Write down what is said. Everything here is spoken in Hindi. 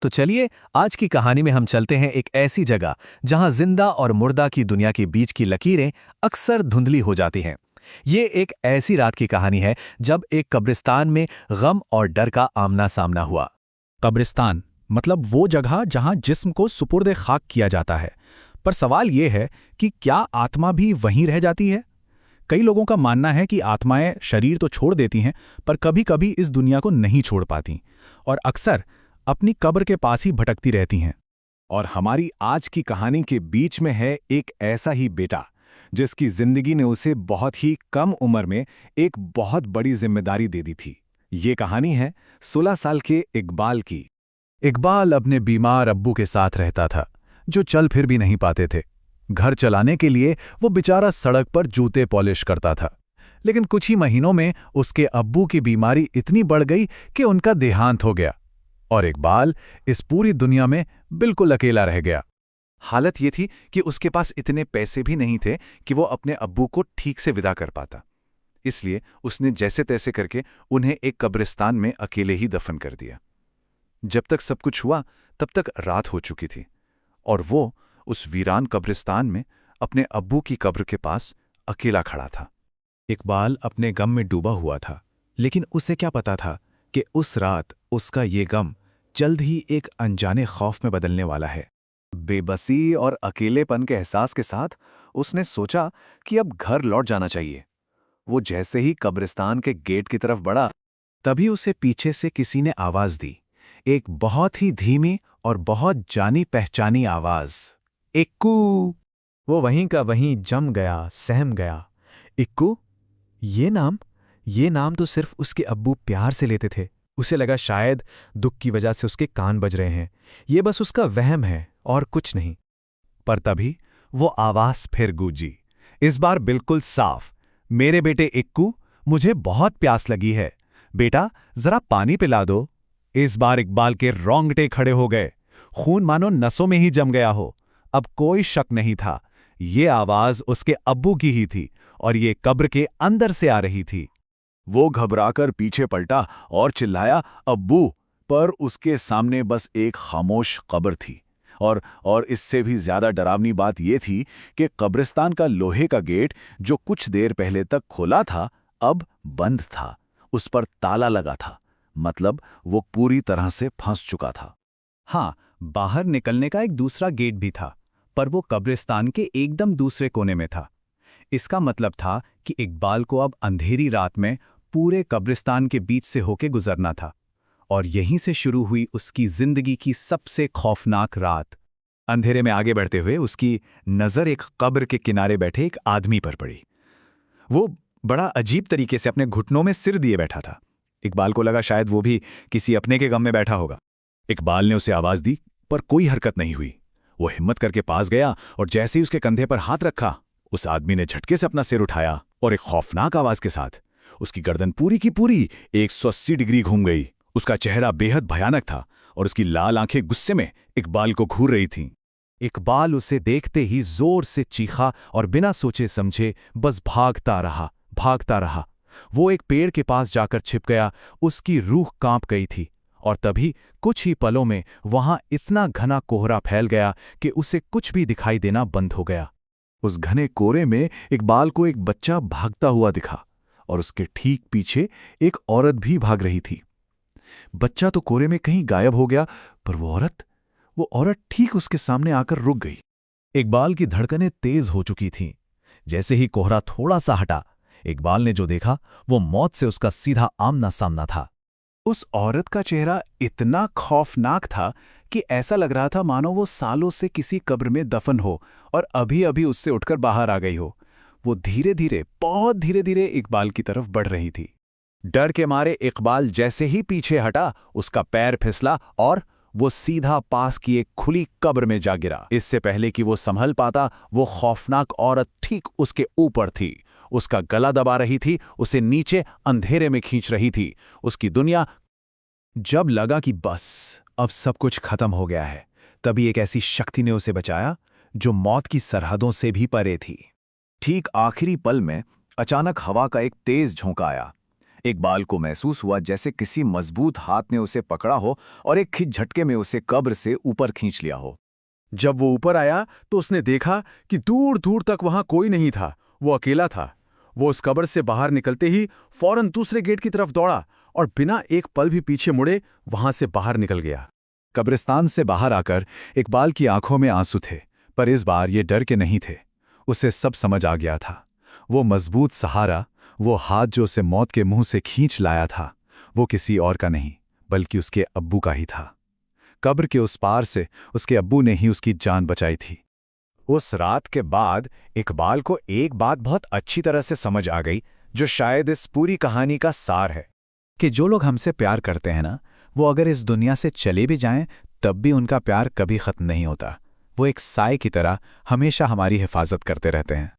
तो चलिए आज की कहानी में हम चलते हैं एक ऐसी जगह जहां जिंदा और मुर्दा की दुनिया के बीच की लकीरें अक्सर धुंधली हो जाती हैं। ये एक ऐसी रात की कहानी है जब एक कब्रिस्तान में गम और डर का आमना सामना हुआ। कब्रिस्तान मतलब वो जगह जहां जिस्म को सुपुर्द खाक किया जाता है। पर सवाल ये है कि क्या आत्मा भी वहीं रह जाती है? कई लोगों का मानना है कि आत्माएं शरीर तो छोड़ देती हैं, पर कभी-कभी इस दुनिया को नहीं छोड़ पाती और अक्सर अपनी कब्र के पास ही भटकती रहती हैं। और हमारी आज की कहानी के बीच में है एक ऐसा ही बेटा जिसकी जिंदगी ने उसे बहुत ही कम उम्र में एक बहुत बड़ी जिम्मेदारी दे दी थी। ये कहानी है 16 साल के इकबाल की। इकबाल अपने बीमार अब्बू के साथ रहता था, जो चल फिर भी नहीं पाते थे। घर चलाने के लिए वो बेचारा सड़क पर जूते पॉलिश करता था। लेकिन कुछ ही महीनों में उसके अब्बू की बीमारी इतनी बढ़ गई कि उनका देहांत हो गया और इकबाल इस पूरी दुनिया में बिल्कुल अकेला रह गया। हालत ये थी कि उसके पास इतने पैसे भी नहीं थे कि वो अपने अब्बू को ठीक से विदा कर पाता। इसलिए उसने जैसे तैसे करके उन्हें एक कब्रिस्तान में अकेले ही दफन कर दिया। जब तक सब कुछ हुआ तब तक रात हो चुकी थी और वो उस वीरान कब्रिस्तान में अपने अब्बू की कब्र के पास अकेला खड़ा था। इकबाल अपने गम में डूबा हुआ था, लेकिन उसे क्या पता था कि उस रात उसका ये गम जल्द ही एक अनजाने खौफ में बदलने वाला है। बेबसी और अकेलेपन के एहसास के साथ उसने सोचा कि अब घर लौट जाना चाहिए। वो जैसे ही कब्रिस्तान के गेट की तरफ बढ़ा, तभी उसे पीछे से किसी ने आवाज दी, एक बहुत ही धीमी और बहुत जानी पहचानी आवाज, इक्कू। वो वहीं का वहीं जम गया, सहम गया। इक्कू? ये नाम तो सिर्फ उसके अब्बू प्यार से लेते थे। उसे लगा शायद दुख की वजह से उसके कान बज रहे हैं। ये बस उसका वहम है और कुछ नहीं। पर तभी वो आवाज फिर गूंजी, इस बार बिल्कुल साफ। मेरे बेटे इक्कू, मुझे बहुत प्यास लगी है। बेटा जरा पानी पिला दो। इस बार इकबाल के रोंगटे खड़े हो गए, खून मानो नसों में ही जम गया हो। अब कोई शक नहीं था, ये आवाज उसके अब्बू की ही थी और ये कब्र के अंदर से आ रही थी। वो घबराकर पीछे पलटा और चिल्लाया, अब्बू! पर उसके सामने बस एक खामोश कब्र थी। और इससे भी ज्यादा डरावनी बात यह थी कि कब्रिस्तान का लोहे का गेट, जो कुछ देर पहले तक खुला था, अब बंद था। उस पर ताला लगा था, मतलब वो पूरी तरह से फंस चुका था। हाँ, बाहर निकलने का एक दूसरा गेट भी था, पर वो कब्रिस्तान के एकदम दूसरे कोने में था। इसका मतलब था कि इकबाल को अब अंधेरी रात में पूरे कब्रिस्तान के बीच से होके गुजरना था और यहीं से शुरू हुई उसकी जिंदगी की सबसे खौफनाक रात। अंधेरे में आगे बढ़ते हुए उसकी नजर एक कब्र के किनारे बैठे एक आदमी पर पड़ी। वो बड़ा अजीब तरीके से अपने घुटनों में सिर दिए बैठा था। इकबाल को लगा शायद वो भी किसी अपने के गम में बैठा होगा। इकबाल ने उसे आवाज दी, पर कोई हरकत नहीं हुई। वो हिम्मत करके पास गया और जैसे ही उसके कंधे पर हाथ रखा, उस आदमी ने झटके से अपना सिर उठाया और एक खौफनाक आवाज के साथ उसकी गर्दन पूरी की पूरी 180 डिग्री घूम गई। उसका चेहरा बेहद भयानक था और उसकी लाल आंखें गुस्से में इकबाल को घूर रही थीं। इकबाल उसे देखते ही जोर से चीखा और बिना सोचे समझे बस भागता रहा। वो एक पेड़ के पास जाकर छिप गया। उसकी रूह कांप गई थी और तभी कुछ ही पलों में वहां इतना घना कोहरा फैल गया कि उसे कुछ भी दिखाई देना बंद हो गया। उस घने कोहरे में इकबाल को एक बच्चा भागता हुआ दिखा और उसके ठीक पीछे एक औरत भी भाग रही थी। बच्चा तो कोहरे में कहीं गायब हो गया, पर वो औरत ठीक उसके सामने आकर रुक गई। इकबाल की धड़कनें तेज हो चुकी थीं। जैसे ही कोहरा थोड़ा सा हटा, इकबाल ने जो देखा वो मौत से उसका सीधा आमना सामना था। उस औरत का चेहरा इतना खौफनाक था कि ऐसा लग रहा था मानो वो सालों से किसी कब्र में दफन हो और अभी अभी उससे उठकर बाहर आ गई हो। वो धीरे धीरे, बहुत धीरे धीरे इकबाल की तरफ बढ़ रही थी। डर के मारे इकबाल जैसे ही पीछे हटा, उसका पैर फिसला और वो सीधा पास की एक खुली कब्र में जा गिरा। इससे पहले कि वो संभल पाता, वो खौफनाक औरत ठीक उसके ऊपर थी। उसका गला दबा रही थी, उसे नीचे अंधेरे में खींच रही थी। उसकी दुनिया। जब लगा कि बस अब सब कुछ खत्म हो गया है, तभी एक ऐसी शक्ति ने उसे बचाया जो मौत की सरहदों से भी परे थी। ठीक आखिरी पल में अचानक हवा का एक तेज झोंका आया। इकबाल को महसूस हुआ जैसे किसी मजबूत हाथ ने उसे पकड़ा हो और एक झटके में उसे कब्र से ऊपर खींच लिया हो। जब वो ऊपर आया तो उसने देखा कि दूर दूर तक वहां कोई नहीं था, वो अकेला था। वो उस कब्र से बाहर निकलते ही फौरन दूसरे गेट की तरफ दौड़ा और बिना एक पल भी पीछे मुड़े वहां से बाहर निकल गया। कब्रिस्तान से बाहर आकर इकबाल की आंखों में आंसू थे, पर इस बार ये डर के नहीं थे। उसे सब समझ आ गया था। वो मजबूत सहारा, वो हाथ जो उसे मौत के मुंह से खींच लाया था, वो किसी और का नहीं बल्कि उसके अब्बू का ही था। कब्र के उस पार से उसके अब्बू ने ही उसकी जान बचाई थी। उस रात के बाद इकबाल को एक बात बहुत अच्छी तरह से समझ आ गई, जो शायद इस पूरी कहानी का सार है। कि जो लोग हमसे प्यार करते हैं ना, वो अगर इस दुनिया से चले भी जाएं तब भी उनका प्यार कभी खत्म नहीं होता। वो एक साए की तरह हमेशा हमारी हिफाजत करते रहते हैं।